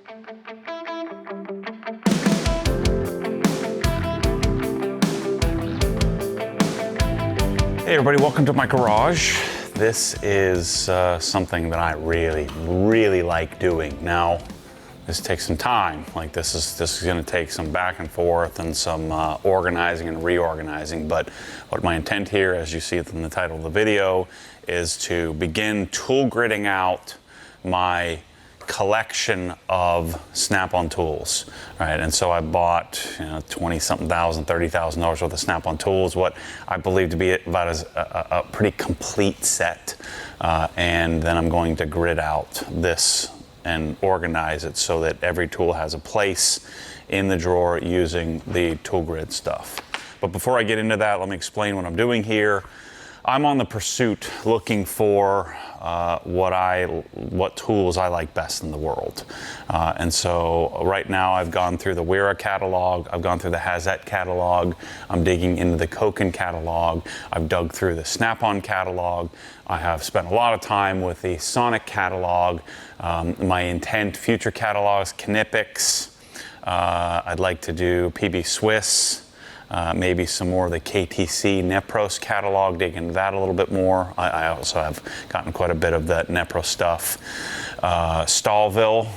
Hey everybody, welcome to my garage. This is something that I really like doing. Now, this takes some time. Like this is gonna take some back and forth and some organizing and reorganizing, but what my intent here, as you see in the title of the video, is to begin tool gridding out my collection of Snap-on tools, right? And so I bought 20-something thousand, $30,000 worth of Snap-on tools, what I believe to be about a pretty complete set. And then I'm going to grid out this and organize it so that every tool has a place in the drawer using the tool grid stuff. But before I get into that, let me explain what I'm doing here. I'm on the pursuit looking for what tools I like best in the world. And so right now I've gone through the Wera catalog, I've gone through the Hazette catalog, I'm digging into the Koken catalog, I've dug through the Snap-on catalog, I have spent a lot of time with the Sonic catalog, my intent, future catalogs, Knipex, I'd like to do PB Swiss, maybe some more of the KTC Nepros catalog, dig into that a little bit more. I also have gotten quite a bit of that Nepro stuff. Stahlville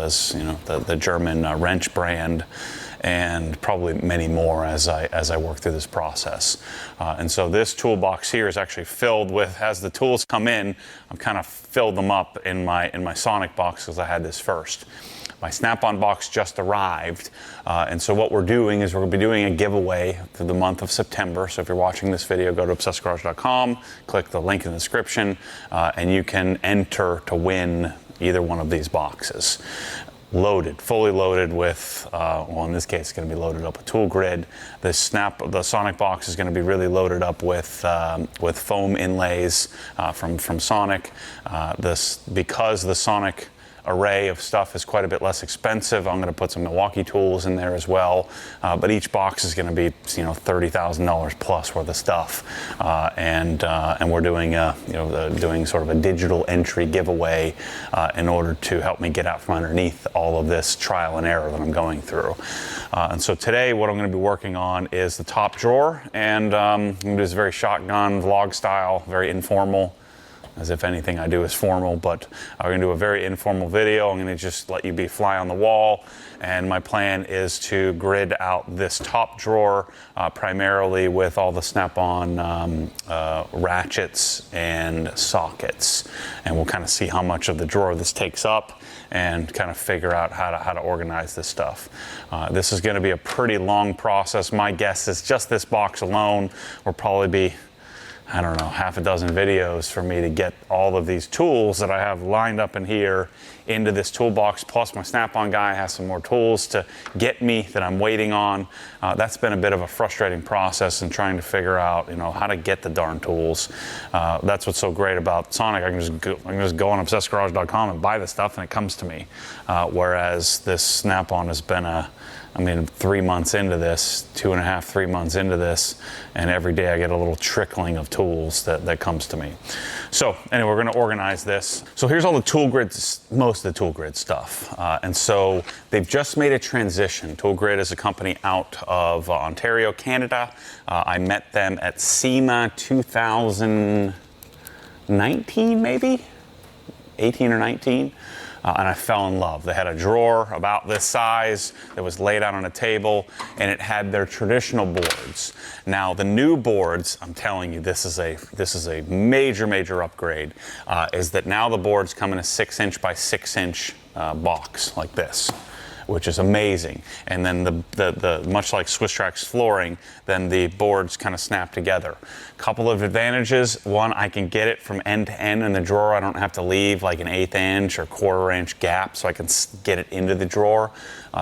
is the German wrench brand, and probably many more as I work through this process. And so this toolbox here is actually filled with, as the tools come in, I've kind of filled them up in my Sonic box because I had this first. My Snap-on box just arrived, and so what we're doing is we're going to be doing a giveaway for the month of September. So if you're watching this video, go to obsessedgarage.com, click the link in the description, and you can enter to win either one of these boxes. Fully loaded with, well, in this case, it's going to be loaded up with tool grid. The Sonic box is going to be really loaded up with foam inlays from Sonic. Because the Sonic array of stuff is quite a bit less expensive, I'm going to put some Milwaukee tools in there as well, but each box is going to be $30,000 plus worth of stuff, and we're doing doing sort of a digital entry giveaway in order to help me get out from underneath all of this trial and error that I'm going through. And so today what I'm going to be working on is the top drawer, and I'm going to do this very shotgun vlog style, very informal, as if anything I do is formal, but I'm going to do a very informal video. I'm going to just let you be fly on the wall, and my plan is to grid out this top drawer primarily with all the Snap-on ratchets and sockets, and we'll kind of see how much of the drawer this takes up and kind of figure out how to organize this stuff. This is going to be a pretty long process. My guess is just this box alone will probably be, I don't know, half a dozen videos for me to get all of these tools that I have lined up in here into this toolbox, plus my Snap-on guy has some more tools to get me that I'm waiting on. That's been a bit of a frustrating process in trying to figure out, how to get the darn tools. That's what's so great about Sonic. I can just go on obsessedgarage.com and buy the stuff and it comes to me. Whereas this Snap-on has been 3 months into this, 2.5, 3 months into this, and every day I get a little trickling of tools that comes to me. So anyway, we're going to organize this. So here's all the tool grids, most of the tool grid stuff. And so they've just made a transition. Tool Grid is a company out of Ontario, Canada. I met them at SEMA 2019, maybe? 18 or 19. And I fell in love. They had a drawer about this size that was laid out on a table, and it had their traditional boards. Now the new boards, I'm telling you, this is a major upgrade. Is that now the boards come in a 6-inch by 6-inch box like this, which is amazing. And then the much like Swiss Trax flooring, then the boards kind of snap together. Couple of advantages. One, I can get it from end to end in the drawer. I don't have to leave like an 1/8 inch or 1/4 inch gap, so I can get it into the drawer.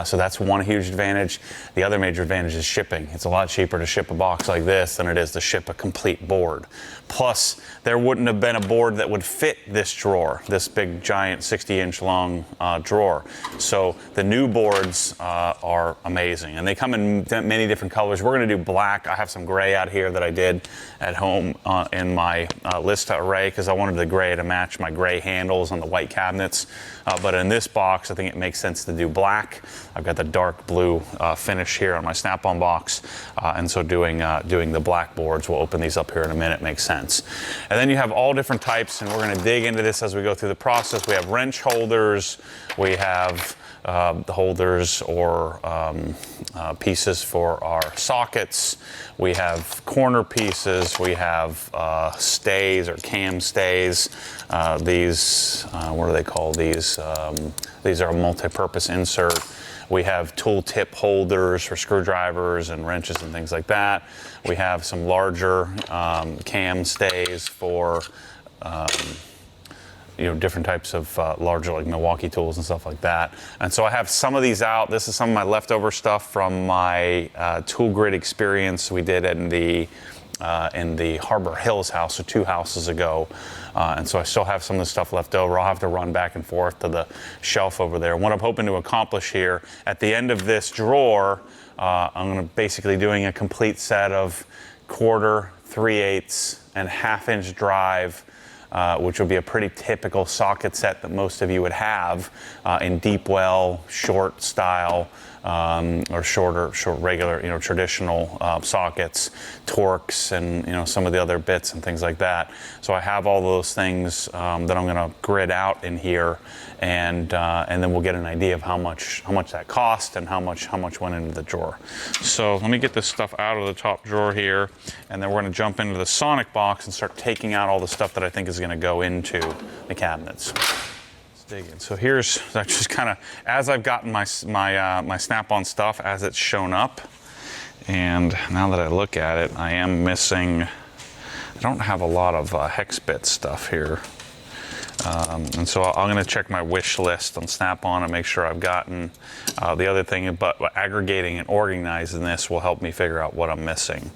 So that's one huge advantage. The other major advantage is shipping. It's a lot cheaper to ship a box like this than it is to ship a complete board. Plus, there wouldn't have been a board that would fit this drawer, this big giant 60-inch long drawer. So the new boards are amazing, and they come in many different colors. We're going to do black. I have some gray out here that I did at home in my Lista array because I wanted the gray to match my gray handles on the white cabinets. But in this box, I think it makes sense to do black. I've got the dark blue finish here on my Snap-on box, and so doing the black boards, we'll open these up here in a minute, makes sense. And then you have all different types, and we're going to dig into this as we go through the process. We have wrench holders, we have the holders or pieces for our sockets. We have corner pieces. We have stays or cam stays. These, what do they call these? These are a multi-purpose insert. We have tool tip holders for screwdrivers and wrenches and things like that. We have some larger cam stays for different types of larger, like Milwaukee tools and stuff like that. And so I have some of these out. This is some of my leftover stuff from my tool grid experience we did in the Harbor Hills house, so 2 houses ago. And so I still have some of the stuff left over. I'll have to run back and forth to the shelf over there. What I'm hoping to accomplish here, at the end of this drawer, I'm going to basically doing a complete set of 1/4, 3/8, and 1/2 inch drive, which would be a pretty typical socket set that most of you would have in deep well, short style, or short regular, traditional sockets, Torx, and some of the other bits and things like that. So I have all those things that I'm going to grid out in here, and then we'll get an idea of how much that cost and how much went into the drawer. So let me get this stuff out of the top drawer here, and then we're going to jump into the Sonic box and start taking out all the stuff that I think is going to go into the cabinets. Dig in. So here's just kind of as I've gotten my Snap-on stuff as it's shown up, and now that I look at it, I am missing. I don't have a lot of hex bit stuff here, and so I'm going to check my wish list on Snap-on and make sure I've gotten the other thing. But aggregating and organizing this will help me figure out what I'm missing.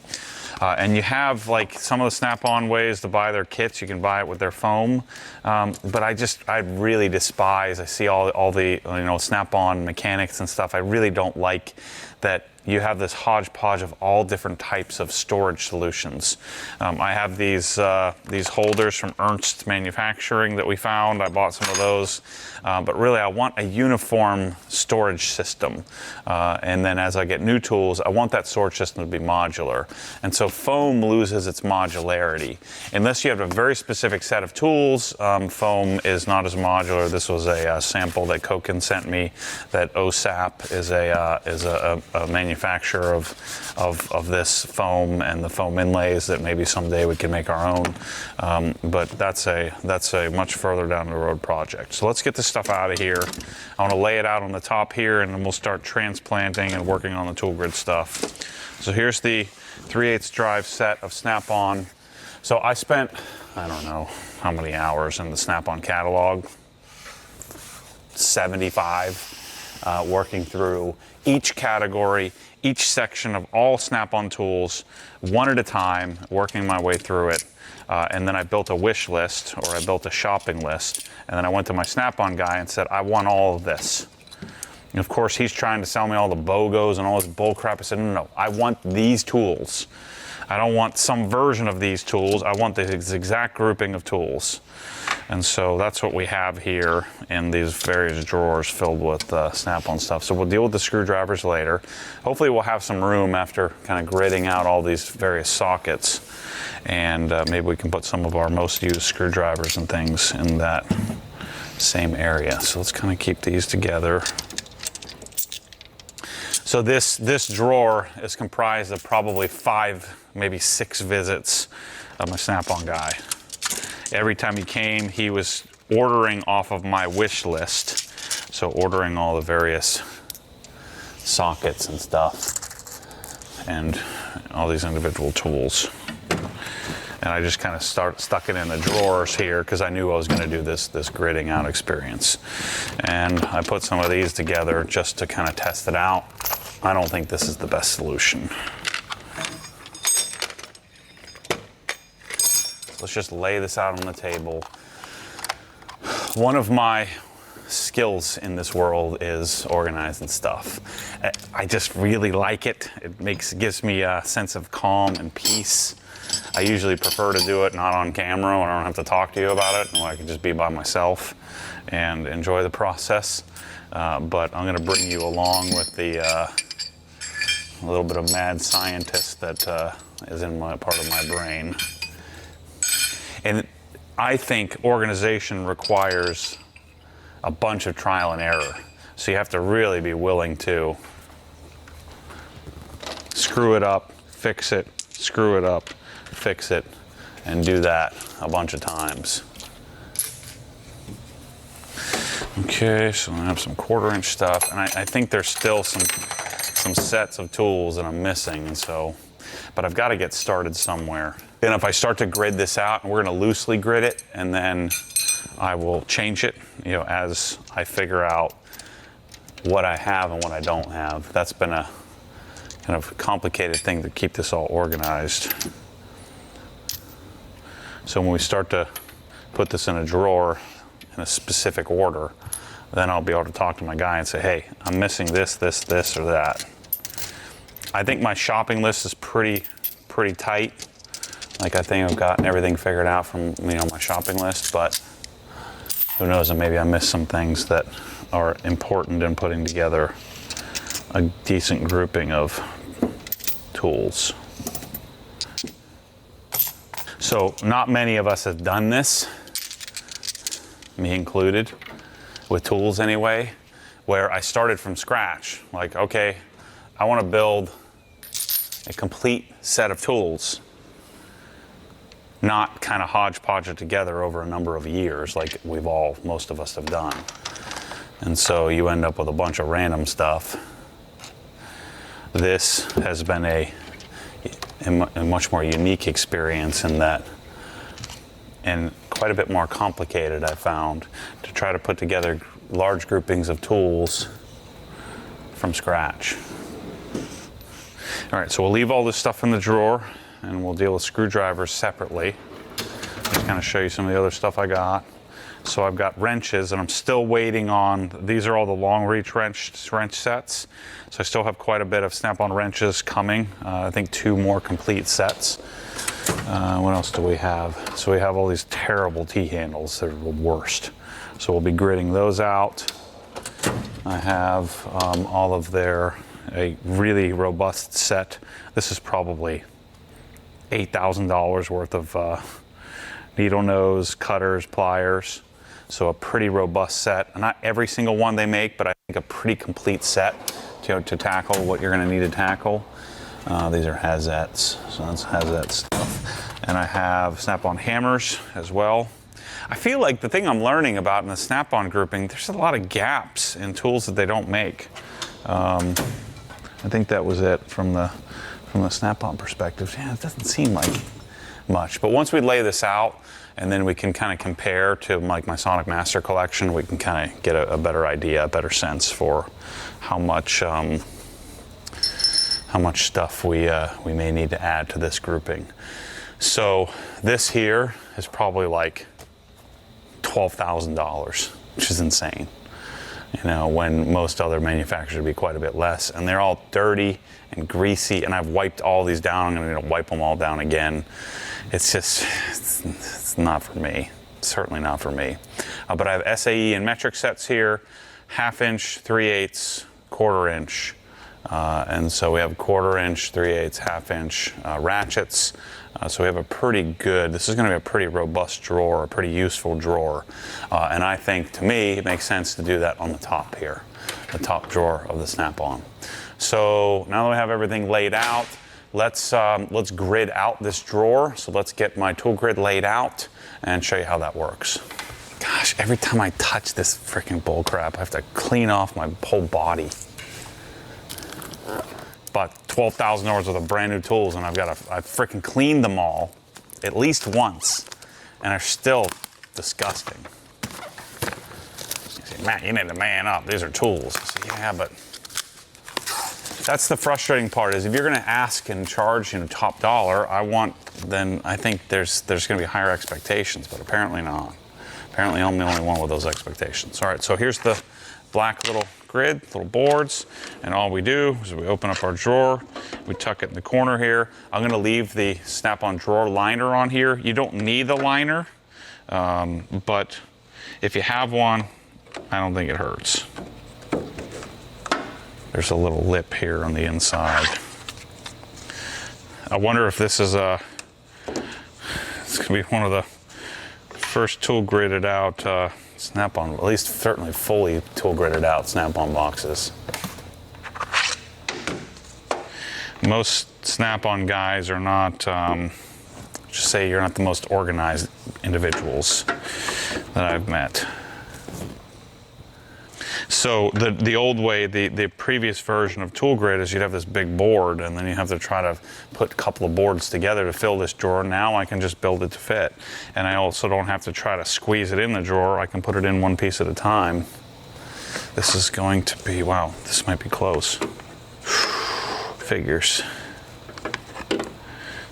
And you have like some of the Snap-on ways to buy their kits. You can buy it with their foam, but I really despise. I see all the Snap-on mechanics and stuff. I really don't like that you have this hodgepodge of all different types of storage solutions. I have these holders from Ernst Manufacturing that we found. I bought some of those, but really I want a uniform storage system. And then as I get new tools, I want that storage system to be modular. And so foam loses its modularity. Unless you have a very specific set of tools, foam is not as modular. This was a sample that Koken sent me, that OSAP is a manufacturer of this foam and the foam inlays that maybe someday we can make our own. But that's a much further down the road project. So let's get this stuff out of here. I want to lay it out on the top here, and then we'll start transplanting and working on the tool grid stuff. So here's the 3/8 drive set of Snap-on. So I spent, I don't know how many hours in the Snap-on catalog, 75, working through each category, each section of all Snap-on tools, one at a time, working my way through it. And then I built a wish list, or I built a shopping list, and then I went to my Snap-on guy and said, I want all of this. And of course, he's trying to sell me all the BOGOs and all this bull crap. I said, no, I want these tools. I don't want some version of these tools. I want this exact grouping of tools. And so that's what we have here in these various drawers filled with Snap-on stuff. So we'll deal with the screwdrivers later. Hopefully we'll have some room after kind of gridding out all these various sockets. And maybe we can put some of our most used screwdrivers and things in that same area. So let's kind of keep these together. So this drawer is comprised of probably 5, maybe 6 visits of my Snap-on guy. Every time he came, he was ordering off of my wish list. So ordering all the various sockets and stuff and all these individual tools. And I just kind of stuck it in the drawers here because I knew I was going to do this gridding out experience. And I put some of these together just to kind of test it out. I don't think this is the best solution. Let's just lay this out on the table. One of my skills in this world is organizing stuff. I just really like it. It gives me a sense of calm and peace. I usually prefer to do it not on camera when I don't have to talk to you about it, and I can just be by myself and enjoy the process. But I'm going to bring you along with the a little bit of mad scientist that is in part of my brain. And I think organization requires a bunch of trial and error. So you have to really be willing to screw it up, fix it, screw it up, fix it, and do that a bunch of times. Okay, so I have some 1/4 inch stuff, and I think there's still some sets of tools that I'm missing, and so, but I've got to get started somewhere. Then if I start to grid this out, and we're going to loosely grid it, and then I will change it, as I figure out what I have and what I don't have. That's been a kind of complicated thing to keep this all organized. So when we start to put this in a drawer in a specific order, then I'll be able to talk to my guy and say, hey, I'm missing this, this, this, or that. I think my shopping list is pretty tight. Like, I think I've gotten everything figured out from, my shopping list, but who knows, and maybe I missed some things that are important in putting together a decent grouping of tools. So not many of us have done this, me included, with tools anyway, where I started from scratch. Like, okay, I want to build a complete set of tools, not kind of hodgepodge it together over a number of years like most of us have done. And so you end up with a bunch of random stuff. This has been a much more unique experience in that, and quite a bit more complicated, I found, to try to put together large groupings of tools from scratch. All right, so we'll leave all this stuff in the drawer, and we'll deal with screwdrivers separately. Just kind of show you some of the other stuff I got. So I've got wrenches, and I'm still waiting on, these are all the long reach wrench sets. So I still have quite a bit of Snap-on wrenches coming. I think 2 more complete sets. What else do we have? So we have all these terrible T-handles that are the worst. So we'll be gridding those out. I have all of a really robust set. This is probably $8,000 worth of needle nose, cutters, pliers. So a pretty robust set. Not every single one they make, but I think a pretty complete set to tackle what you're going to need to tackle. These are Hazets, so that's Hazet stuff. And I have Snap-on hammers as well. I feel like the thing I'm learning about in the Snap-on grouping, there's a lot of gaps in tools that they don't make. I think that was it from the Snap-on perspective. Yeah, it doesn't seem like much. But once we lay this out, and then we can kind of compare to like my Sonic Master collection, we can kind of get a better idea, a better sense for how much stuff we may need to add to this grouping. So this here is probably like $12,000, which is insane. When most other manufacturers would be quite a bit less, and they're all dirty and greasy, and I've wiped all these down. I'm going to wipe them all down again. It's not for me. Certainly not for me. But I have SAE and metric sets here, 1/2 inch, 3/8, 1/4 inch. And so we have 1/4 inch, 3/8, 1/2 inch ratchets. So we have a pretty good, this is going to be a pretty robust drawer, a pretty useful drawer. And I think, to me, it makes sense to do that on the top here, the top drawer of the Snap-on. So now that we have everything laid out, let's grid out this drawer. So let's get my tool grid laid out and show you how that works. Gosh, every time I touch this freaking bull crap, I have to clean off my whole body. About $12,000 worth of brand new tools, and I've freaking cleaned them all at least once, and they're still disgusting. You say, Matt, you need to man up. These are tools. I say, yeah, but that's the frustrating part. Is if you're going to ask and charge top dollar, then I think there's going to be higher expectations, but apparently not. Apparently I'm the only one with those expectations. All right, so here's the black little grid, little boards, and all we do is we open up our drawer, we tuck it in the corner here. I'm gonna leave the snap-on drawer liner on here. You don't need the liner, but if you have one, I don't think it hurts. There's a little lip here on the inside. I wonder if this is it's gonna be one of the first tool gridded out snap-on, at least certainly fully tool gridded out snap-on boxes. Most snap-on guys are not, just say you're not the most organized individuals that I've met. So the old way, the previous version of tool grid is you'd have this big board and then you have to try to put a couple of boards together to fill this drawer. Now I can just build it to fit. And I also don't have to try to squeeze it in the drawer. I can put it in one piece at a time. This is going to be, wow, this might be close. Figures.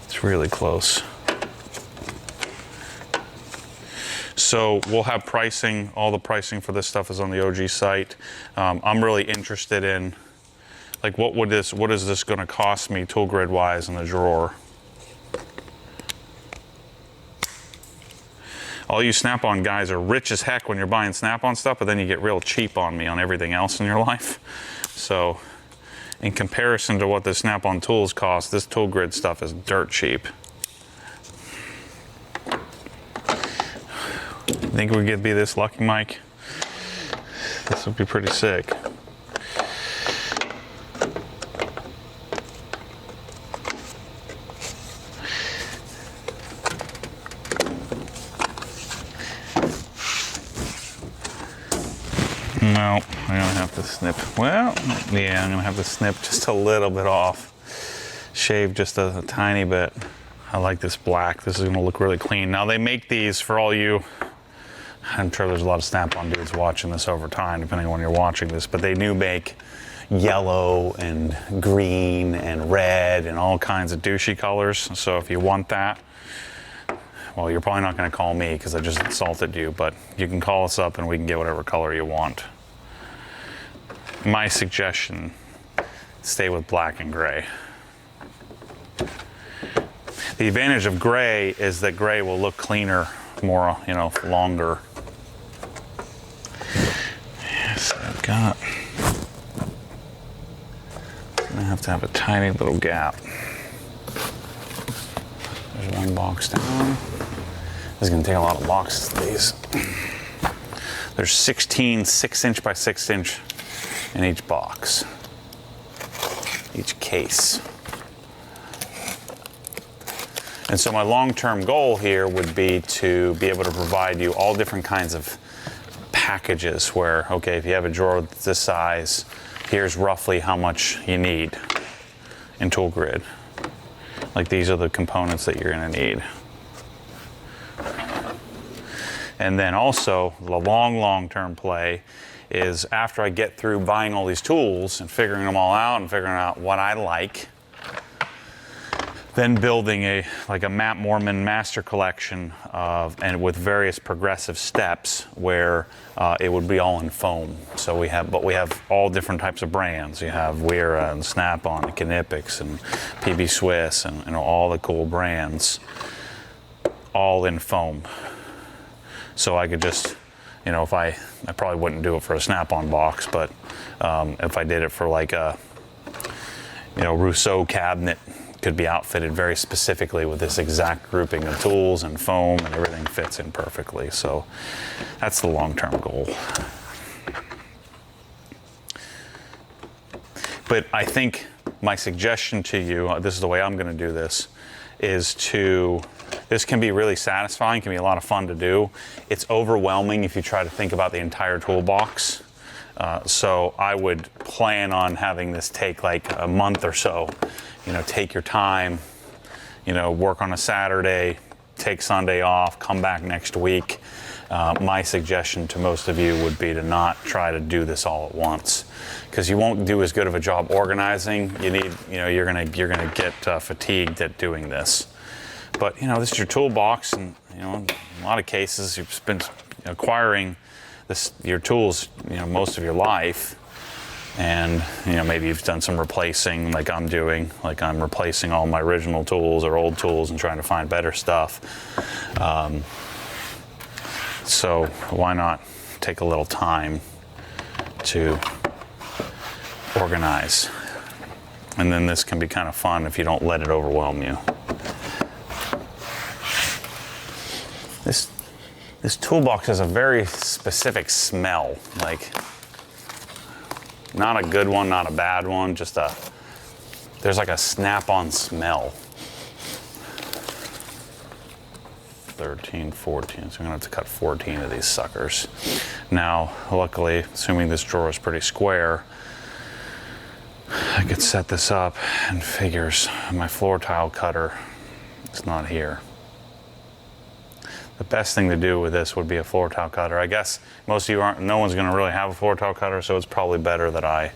It's really close. So we'll have pricing, all the pricing for this stuff is on the OG site. I'm really interested in, like, what is this gonna cost me tool grid wise in the drawer? All you Snap-on guys are rich as heck when you're buying Snap-on stuff, but then you get real cheap on me on everything else in your life. So in comparison to what the Snap-on tools cost, this tool grid stuff is dirt cheap. Think we could be this lucky, Mike? This would be pretty sick. No, I'm gonna have to snip. Well, yeah, I'm gonna have to snip just a little bit off. Shave just a tiny bit. I like this black. This is gonna look really clean. Now they make these for all you, I'm sure there's a lot of Snap-on dudes watching this over time, depending on when you're watching this, but they do make yellow and green and red and all kinds of douchey colors. So if you want that, well, you're probably not gonna call me because I just insulted you, but you can call us up and we can get whatever color you want. My suggestion, stay with black and gray. The advantage of gray is that gray will look cleaner, more, you know, longer. Yes, I've got, I have to have a tiny little gap. There's one box down. This is gonna take a lot of boxes, these. There's 16 6" by 6" in each box, each case. And so my long-term goal here would be to be able to provide you all different kinds of packages where, okay, if you have a drawer this size, here's roughly how much you need in tool grid. Like, these are the components that you're gonna need. And then also, the long-term play is after I get through buying all these tools and figuring them all out and figuring out what I like, then building a Matt Mormon master collection and with various progressive steps where it would be all in foam. So we have all different types of brands. You have Wera and Snap-on and Knipex and PB Swiss and all the cool brands, all in foam. So I could just, you know, if I probably wouldn't do it for a Snap-on box, but if I did it for like a, you know, Rousseau cabinet, could be outfitted very specifically with this exact grouping of tools and foam, and everything fits in perfectly. So that's the long-term goal. But I think my suggestion to you, this is the way I'm going to do this, is this can be really satisfying, can be a lot of fun to do. It's overwhelming if you try to think about the entire toolbox. So I would plan on having this take like a month or so. You know, take your time, you know, work on a Saturday, take Sunday off, come back next week. My suggestion to most of you would be to not try to do this all at once, because you won't do as good of a job organizing. You're gonna get fatigued at doing this. But, you know, this is your toolbox, and, you know, in a lot of cases, you've spent acquiring your tools, most of your life, and maybe you've done some replacing, like I'm doing, like I'm replacing all my original tools or old tools and trying to find better stuff. So why not take a little time to organize? And then this can be kind of fun if you don't let it overwhelm you. This toolbox has a very specific smell, like not a good one, not a bad one, just there's like a snap-on smell. 13, 14, so I'm gonna have to cut 14 of these suckers. Now, luckily, assuming this drawer is pretty square, I could set this up and figures my floor tile cutter is not here. The best thing to do with this would be a floor tile cutter. I guess most of you no one's gonna really have a floor tile cutter, so it's probably better that I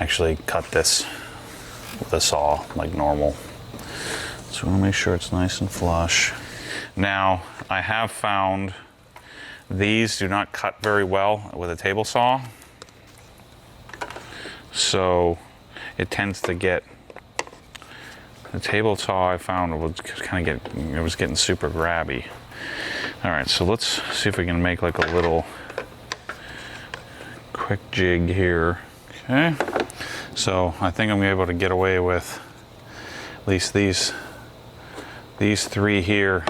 actually cut this with a saw like normal. So I wanna make sure it's nice and flush. Now, I have found these do not cut very well with a table saw. So it tends to get, the table saw I found it was getting super grabby. All right, so let's see if we can make like a little quick jig here. Okay, so I think I'm gonna be able to get away with at least these three here.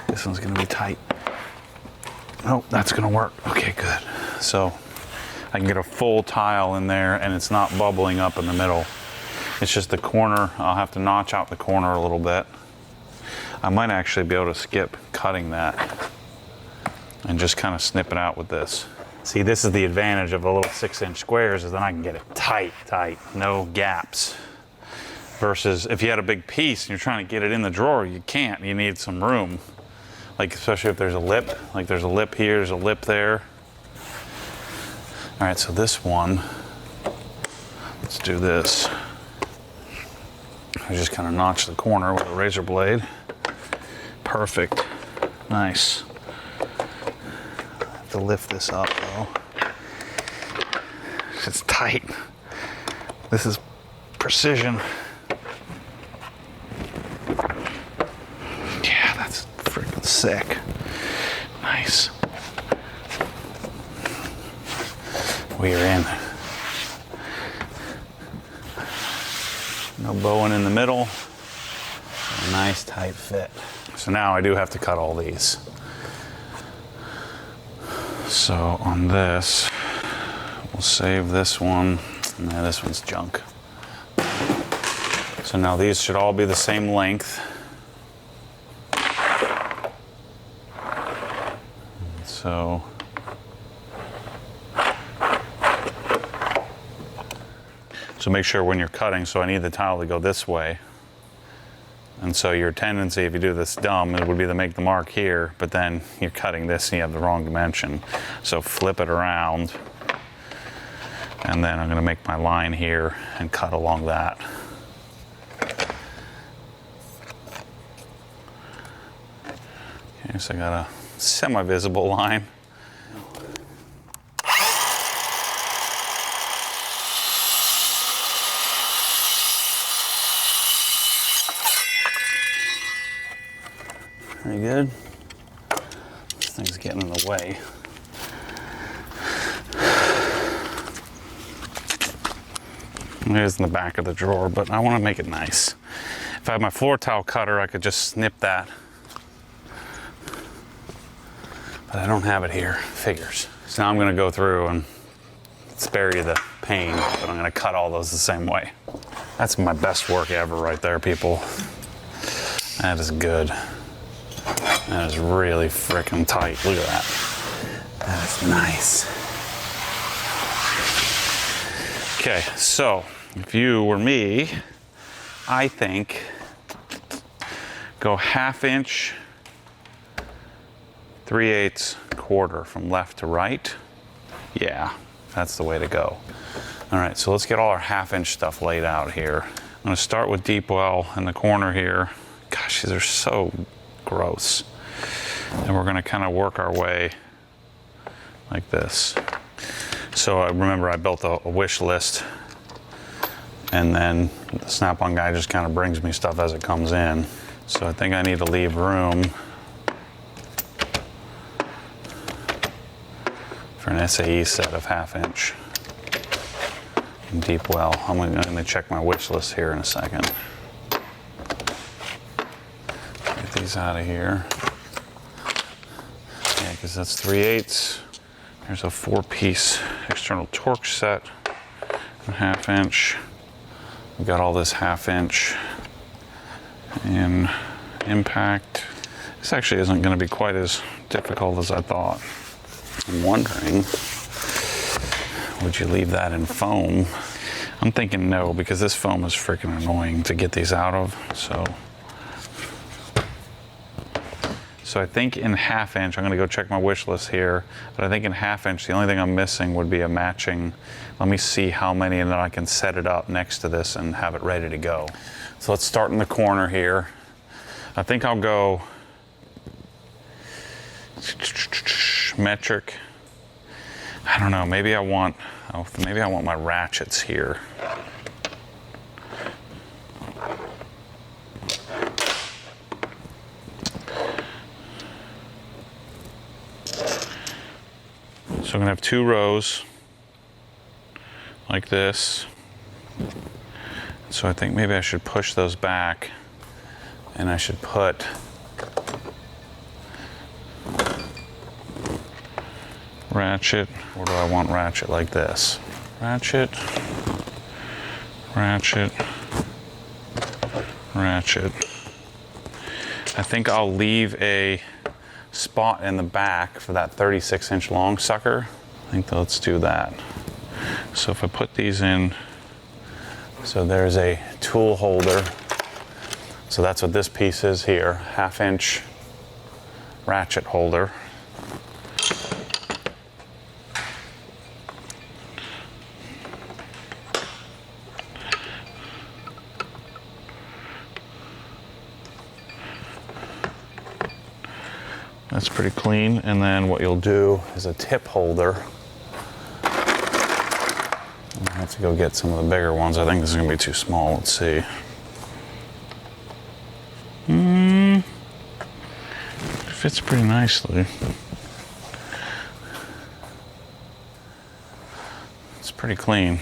This one's gonna be tight. Oh, that's gonna work. Okay, good. So I can get a full tile in there and it's not bubbling up in the middle. It's just the corner. I'll have to notch out the corner a little bit. I might actually be able to skip cutting that and just kind of snip it out with this. See, this is the advantage of the little 6-inch squares, is then I can get it tight, no gaps. Versus if you had a big piece and you're trying to get it in the drawer, you can't, you need some room. Like especially if there's a lip, like there's a lip here, there's a lip there. All right, so this one, let's do this. I just kind of notch the corner with a razor blade. Perfect, nice. I have to lift this up though. It's tight. This is precision. Yeah, that's freaking sick. Nice. We are in. No bowing in the middle. A nice tight fit. So now I do have to cut all these. So on this, we'll save this one. Nah, this one's junk. So now these should all be the same length. So make sure when you're cutting, so I need the tile to go this way. And so your tendency, if you do this dumb, it would be to make the mark here, but then you're cutting this and you have the wrong dimension. So flip it around, and then I'm gonna make my line here and cut along that. Okay, so I got a semi-visible line. Pretty good. This thing's getting in the way. It is in the back of the drawer, but I want to make it nice. If I had my floor tile cutter, I could just snip that. But I don't have it here. Figures. So now I'm going to go through and spare you the pain, but I'm going to cut all those the same way. That's my best work ever right there, people. That is good. That is really freaking tight. Look at that. That is nice. Okay, so if you were me, I think go 1/2 inch, 3/8 quarter from left to right. Yeah, that's the way to go. All right, so let's get all our 1/2 inch stuff laid out here. I'm gonna start with deep well in the corner here. Gosh, these are so gross. And we're gonna kind of work our way like this. So I remember I built a wish list, and then the Snap-on guy just kind of brings me stuff as it comes in. So I think I need to leave room for an SAE set of 1/2 inch deep well. I'm gonna check my wish list here in a second. Get these out of here. Yeah, because that's 3/8. There's a 4-piece external torque set, 1/2 inch. We got all this 1/2 inch in impact. This actually isn't going to be quite as difficult as I thought. I'm wondering, would you leave that in foam? I'm thinking no, because this foam is freaking annoying to get these out of. So I think in 1/2 inch, I'm gonna go check my wish list here, but I think in 1/2 inch, the only thing I'm missing would be a matching. Let me see how many, and then I can set it up next to this and have it ready to go. So let's start in the corner here. I think I'll go metric. I don't know, maybe I want my ratchets here. So I'm gonna have 2 rows like this. So I think maybe I should push those back, and I should put ratchet. Or do I want ratchet like this? Ratchet, ratchet, ratchet. I think I'll leave a spot in the back for that 36-inch long sucker. I think let's do that. So if I put these in, so there's a tool holder. So that's what this piece is here, 1/2 inch ratchet holder. That's pretty clean. And then what you'll do is a tip holder. I have to go get some of the bigger ones. I think this is gonna be too small. Let's see. Fits pretty nicely. It's pretty clean.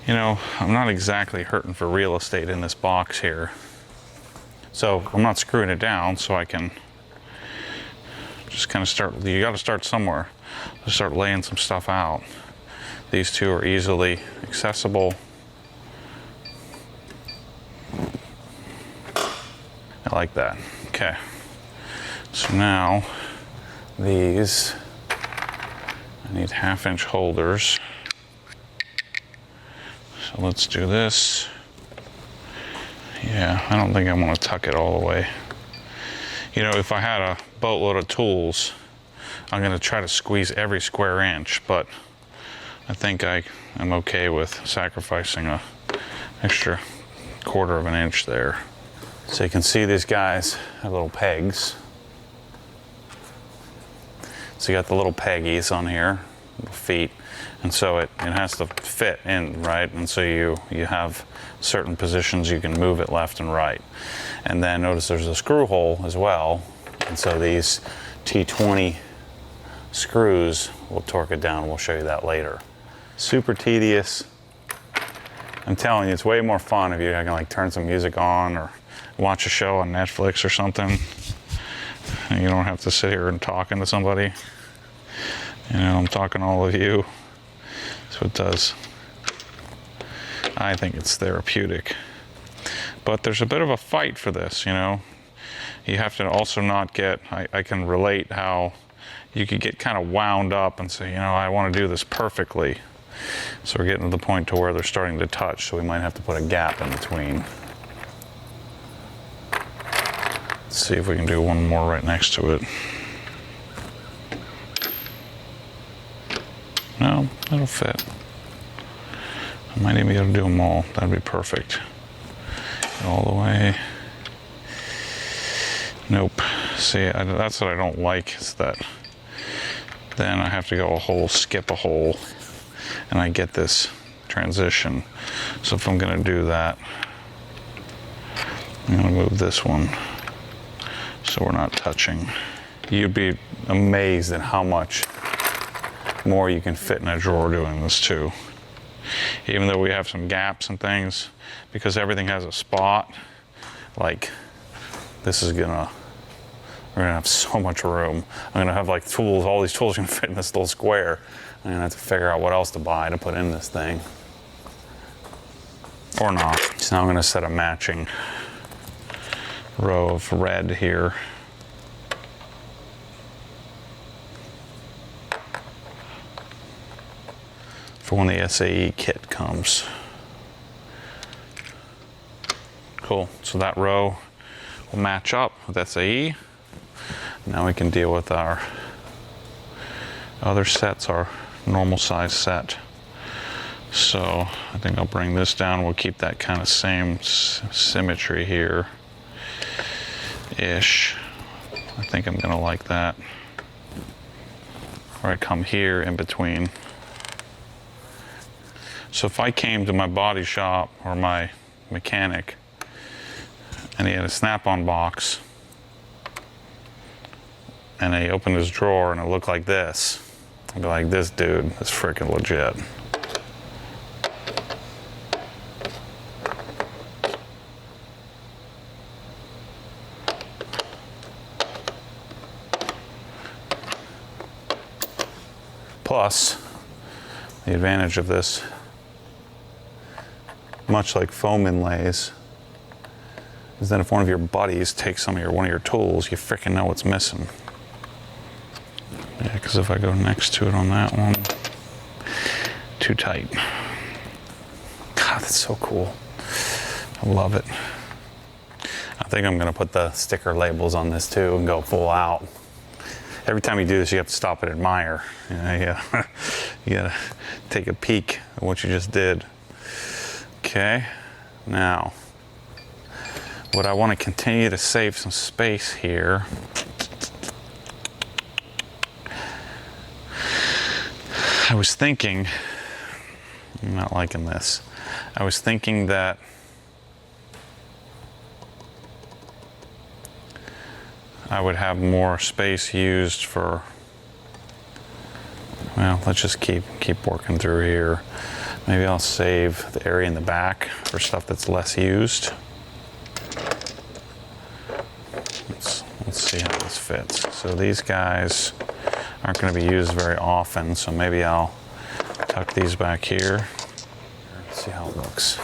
You know, I'm not exactly hurting for real estate in this box here. So I'm not screwing it down, so I can just kind of start. You got to start somewhere. Just start laying some stuff out. These two are easily accessible. I like that. Okay. So now these, I need 1/2 inch holders. So let's do this. Yeah, I don't think I want to tuck it all the way. You know, if I had a boatload of tools, I'm going to try to squeeze every square inch, but I think I am okay with sacrificing a extra 1/4 of an inch there. So you can see these guys have little pegs. So you got the little peggies on here, little feet, and so it has to fit in, right? And so you have certain positions you can move it left and right. And then notice there's a screw hole as well. And so these T20 screws will torque it down. We'll show you that later. Super tedious. I'm telling you, it's way more fun if you can like turn some music on or watch a show on Netflix or something. And you don't have to sit here and talking to somebody. You know, I'm talking to all of you. That's what it does. I think it's therapeutic. But there's a bit of a fight for this, you know. You have to also not get, I can relate how you could get kind of wound up and say, you know, I want to do this perfectly. So we're getting to the point to where they're starting to touch, so we might have to put a gap in between. Let's see if we can do one more right next to it. No, that'll fit. I might even be able to do them all. That'd be perfect. All the way. Nope. See, that's what I don't like, is that then I have to go skip a hole, and I get this transition. So if I'm gonna do that, I'm gonna move this one so we're not touching. You'd be amazed at how much more you can fit in a drawer doing this too. Even though we have some gaps and things, because everything has a spot, like this is we're gonna have so much room. I'm gonna have like tools, all these tools are gonna fit in this little square. I'm gonna have to figure out what else to buy to put in this thing. Or not. So now I'm gonna set a matching row of red here. For when the SAE kit comes. Cool, so that row will match up with SAE. Now we can deal with our other sets, our normal size set. So I think I'll bring this down. We'll keep that kind of same symmetry here ish. I think I'm gonna like that. Or I come here in between. So if I came to my body shop or my mechanic and he had a snap-on box and he opened his drawer and it looked like this, I'd be like, this dude is freaking legit. Plus, the advantage of this, much like foam inlays, is that if one of your buddies takes one of your tools, you freaking know what's missing. Yeah, because if I go next to it on that one, too tight. God, that's so cool. I love it. I think I'm gonna put the sticker labels on this too and go full out. Every time you do this, you have to stop and admire. You know, you gotta take a peek at what you just did. Okay, now, what I want to continue to save some space here, I was thinking, I'm not liking this, I was thinking that I would have more space used for, well, let's just keep working through here. Maybe I'll save the area in the back for stuff that's less used. Let's see how this fits. So these guys aren't going to be used very often, so maybe I'll tuck these back here. Let's see how it looks.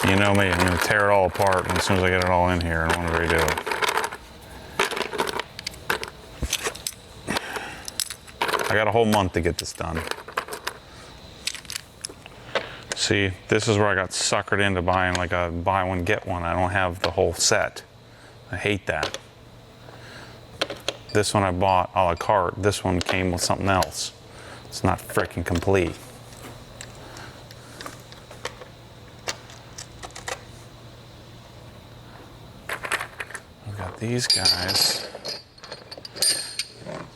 You know me, I'm going to tear it all apart, and as soon as I get it all in here, I don't want to redo it. I got a whole month to get this done. See, this is where I got suckered into buying like a buy one, get one. I don't have the whole set. I hate that. This one I bought a la carte. This one came with something else. It's not freaking complete. I've got these guys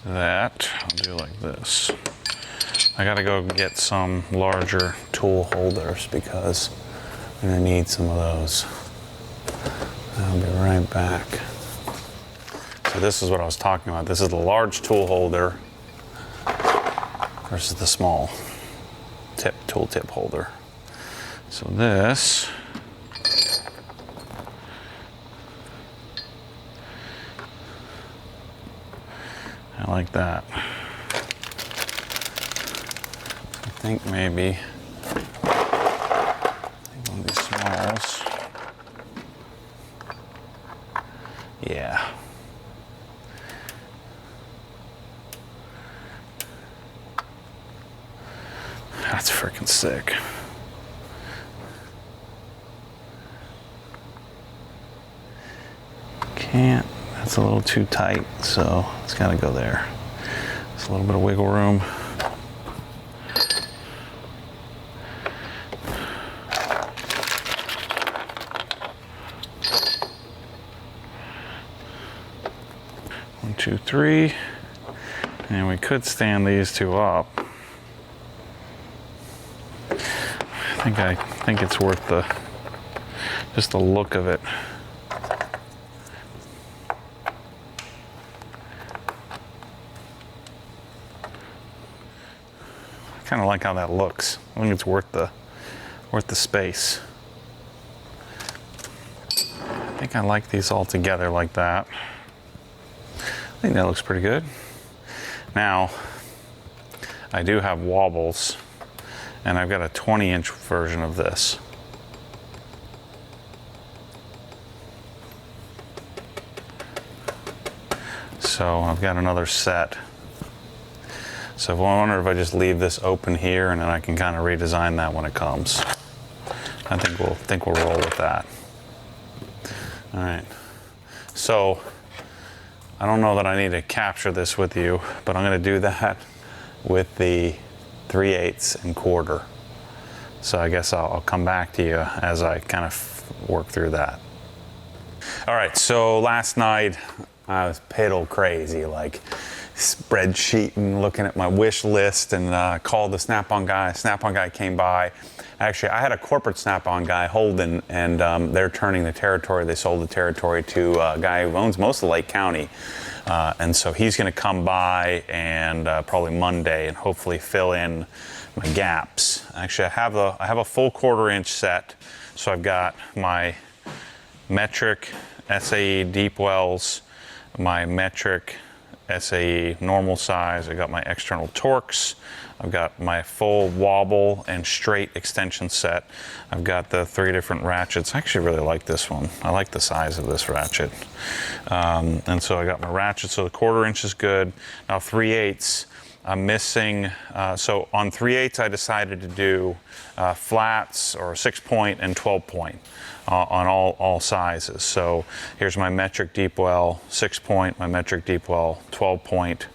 that I'll do like this. I gotta go get some larger tool holders because I'm gonna need some of those. I'll be right back. So this is what I was talking about. This is the large tool holder versus the small tool tip holder. So this, I like that. I think maybe one of these smalls. Yeah. That's freaking sick. Can't. That's a little too tight, so it's got to go there. There's a little bit of wiggle room. 3. And we could stand these two up. I think it's worth just the look of it. I kind of like how that looks. I think it's worth the space. I think I like these all together like that. I think that looks pretty good. Now, I do have wobbles, and I've got a 20-inch version of this. So I've got another set. So I wonder if I just leave this open here, and then I can kind of redesign that when it comes. I think we'll roll with that. All right. So I don't know that I need to capture this with you, but I'm going to do that with the 3/8 and quarter. So I guess I'll come back to you as I kind of work through that. All right, so last night I was piddle crazy, like spreadsheeting, looking at my wish list, and called the Snap-on guy. Snap-on guy came by. Actually, I had a corporate Snap-on guy, Holden, and they're turning the territory. They sold the territory to a guy who owns most of Lake County. And so he's going to come by and probably Monday and hopefully fill in my gaps. Actually, I have a full 1/4 inch set. So I've got my metric SAE deep wells, my metric SAE normal size. I got my external Torx. I've got my full wobble and straight extension set. I've got the 3 different ratchets. I actually really like this one. I like the size of this ratchet. And so I got my ratchet, so the 1/4 inch is good. Now 3/8, I'm missing, so on 3/8 I decided to do flats or 6-point and 12-point. On all sizes. So here's my metric deep well 6-point, my metric deep well 12-point.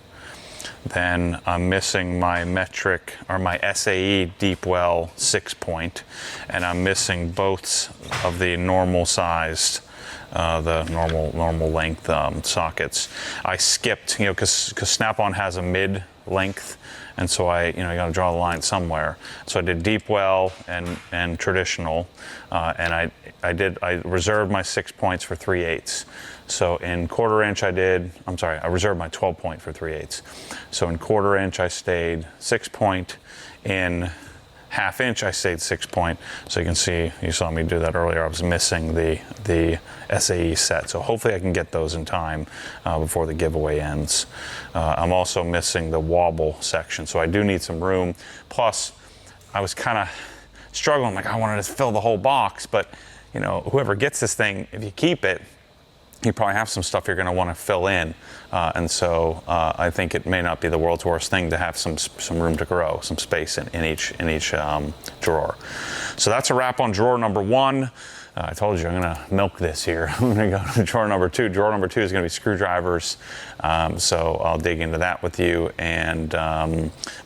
Then I'm missing my metric or my SAE deep well 6-point, and I'm missing both of the normal sized, the normal length sockets. I skipped, because Snap-on has a mid length. And so you got to draw the line somewhere. So I did deep well and traditional, and I reserved my 6 points for 3/8. So in 1/4 inch I reserved my 12-point for 3/8. So in 1/4 inch I stayed 6-point. In 1/2 inch I stayed 6-point. So you can see, you saw me do that earlier. I was missing the SAE set. So hopefully I can get those in time before the giveaway ends. I'm also missing the wobble section. So I do need some room. Plus I was kind of struggling, like I wanted to fill the whole box, but whoever gets this thing, if you keep it, you probably have some stuff you're going to want to fill in, and so I think it may not be the world's worst thing to have some room to grow, some space in each drawer. So that's a wrap on drawer number 1. I told you I'm going to milk this here. I'm going to go to drawer number 2. Drawer number 2 is going to be screwdrivers. So I'll dig into that with you, and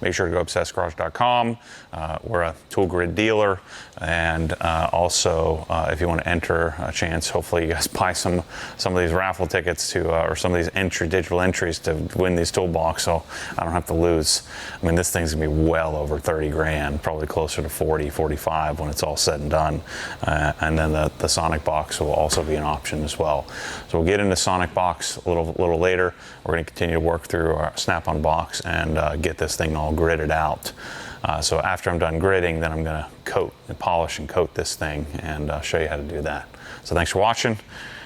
make sure to go obsessgarage.com. We're a tool grid dealer, and also if you want to enter a chance, hopefully you guys buy some of these raffle tickets or some of these digital entries to win these toolbox, so I don't have to lose. I mean, this thing's going to be well over 30 grand, probably closer to 40, 45 when it's all said and done. And then the Sonic box will also be an option as well. So we'll get into Sonic box a little later. We're going to continue to work through our Snap-on box and get this thing all gridded out. So after I'm done gridding, then I'm going to polish and coat this thing, and show you how to do that. So thanks for watching,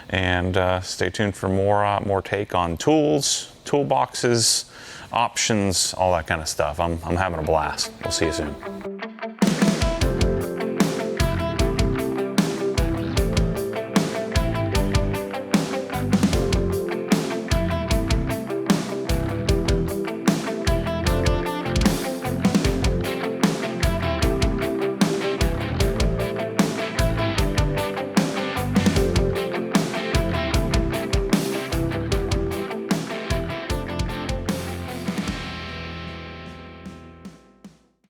and stay tuned for more take on tools, toolboxes, options, all that kind of stuff. I'm having a blast. We'll see you soon.